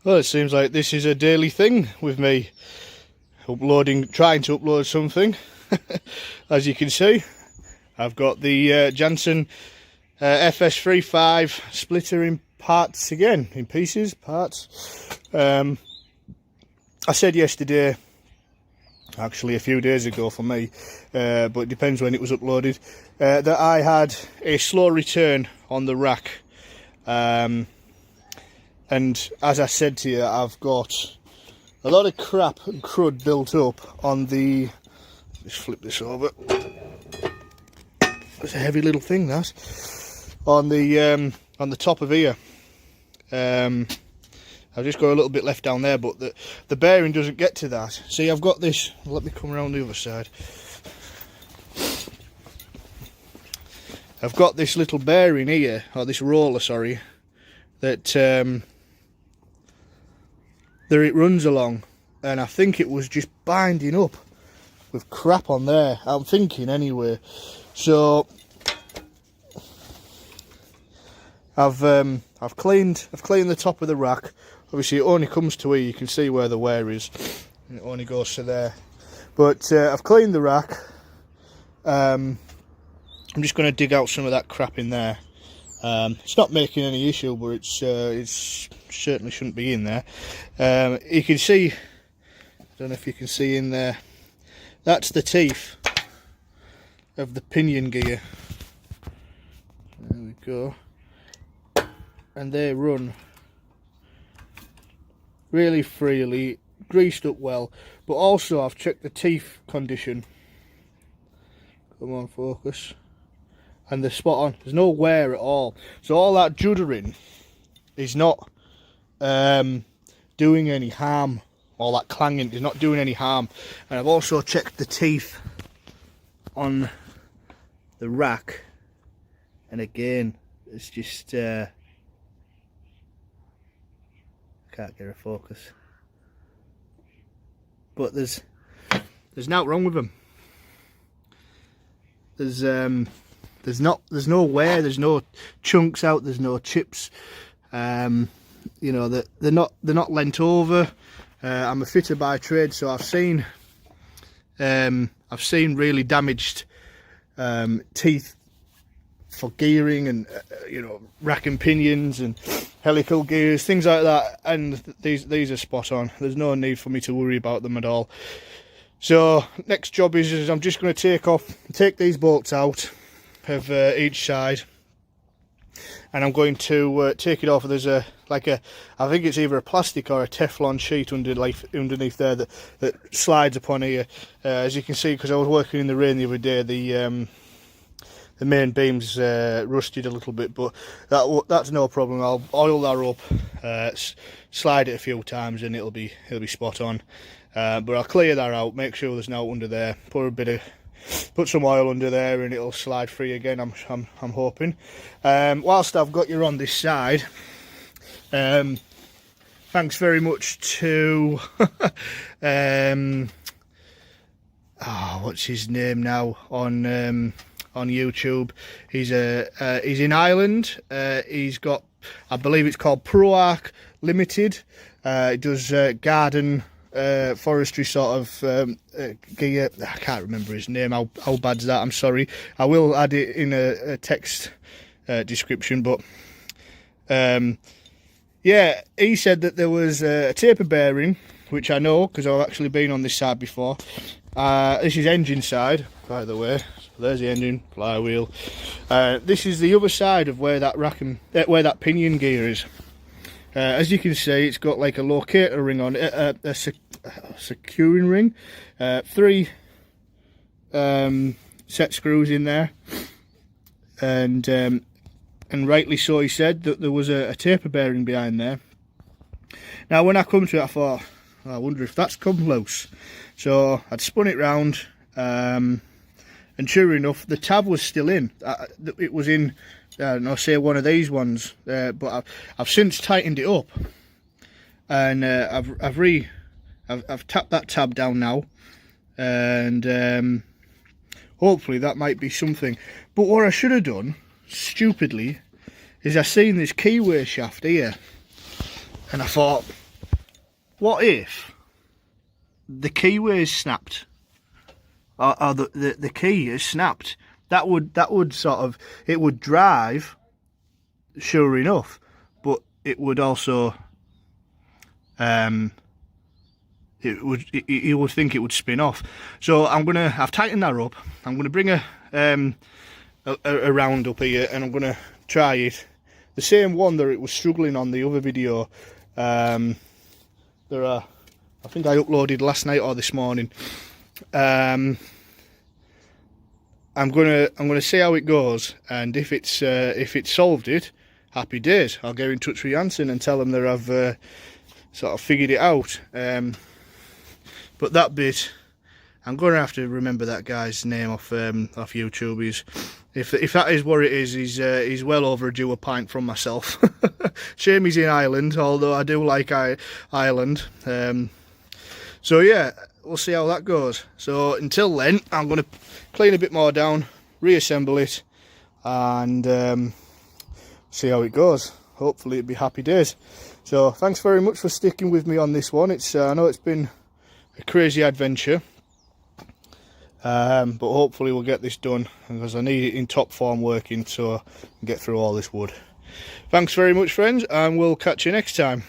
Well, it seems like this is a daily thing with me trying to upload something. As you can see, I've got the Janssen FS-35 splitter in parts again, in pieces, parts. I said yesterday, actually a few days ago for me, but it depends when it was uploaded, that I had a slow return on the rack. And as I said to you, I've got a lot of crap and crud built up on the, just flip this over, it's a heavy little thing that, on the top of here. I've just got a little bit left down there, but the bearing doesn't get to that. See, I've got this, let me come around the other side. I've got this little bearing here, or this roller, sorry, that there it runs along, and I think it was just binding up with crap on there. I'm thinking anyway. So I've cleaned the top of the rack. Obviously, it only comes to here. You can see where the wear is. It only goes to there. But I've cleaned the rack. I'm just going to dig out some of that crap in there. It's not making any issue, but it's certainly shouldn't be in there. You can see, I don't know if you can see in there, that's the teeth of the pinion gear. There we go. And they run really freely, greased up well, but also I've checked the teeth condition. Come on, focus. And they're spot on. There's no wear at all. So all that juddering is not doing any harm. All that clanging is not doing any harm. And I've also checked the teeth on the rack. And again, it's just... I can't get a focus. But there's nothing wrong with them. There's no wear, there's no chunks out, there's no chips. You know, they're not leant over. I'm a fitter by trade, so I've seen really damaged teeth for gearing and you know, rack and pinions and helical gears, things like that, and these are spot on. There's no need for me to worry about them at all. So next job is I'm just going to take these bolts out of each side, and I'm going to take it off. There's I think it's either a plastic or a Teflon sheet underneath there that slides upon here. As you can see, because I was working in the rain the other day, the main beams rusted a little bit, but that's no problem. I'll oil that up, slide it a few times, and it'll be spot on. But I'll clear that out, make sure there's no under there, put some oil under there, and it'll slide free again. I'm hoping. Whilst I've got you on this side, thanks very much to what's his name now on YouTube. He's in Ireland. He's got, I believe it's called ProArc Limited. He does garden forestry sort of gear. I can't remember his name. How bad's that? I'm sorry. I will add it in a text description. But yeah, he said that there was a taper bearing, which I know because I've actually been on this side before. This is engine side, by the way. So there's the engine, flywheel. This is the other side of where that where that pinion gear is. As you can see, it's got like a locator ring on it, a securing ring, 3 set screws in there, and rightly so. He said that there was a taper bearing behind there. Now, when I come to it, I thought, I wonder if that's come loose. So I'd spun it round, and sure enough, the tab was still in. It was in. I'll say one of these ones, but I've since tightened it up, and I've tapped that tab down now, and hopefully that might be something. But what I should have done, stupidly, is I seen this keyway shaft here, and I thought, what if the keyway is snapped, or the key is snapped? That would sort of, it would drive, sure enough, but it would also you would think it would spin off. So I've tightened that up. I'm gonna bring a round up here, and I'm gonna try it. The same one that it was struggling on the other video. I think I uploaded last night or this morning. I'm gonna see how it goes, and if it's solved it, happy days. I'll get in touch with Janssen and tell them that I've sort of figured it out. But that bit, I'm going to have to remember that guy's name off YouTube. If that is what it is, he's well overdue a pint from myself. Shame he's in Ireland, although I do like Ireland. So yeah, we'll see how that goes. So until then, I'm going to clean a bit more down, reassemble it, and see how it goes. Hopefully it'll be happy days. So thanks very much for sticking with me on this one. I know it's been a crazy adventure, but hopefully we'll get this done, because I need it in top form working so I can get through all this wood. Thanks very much, friends, and we'll catch you next time.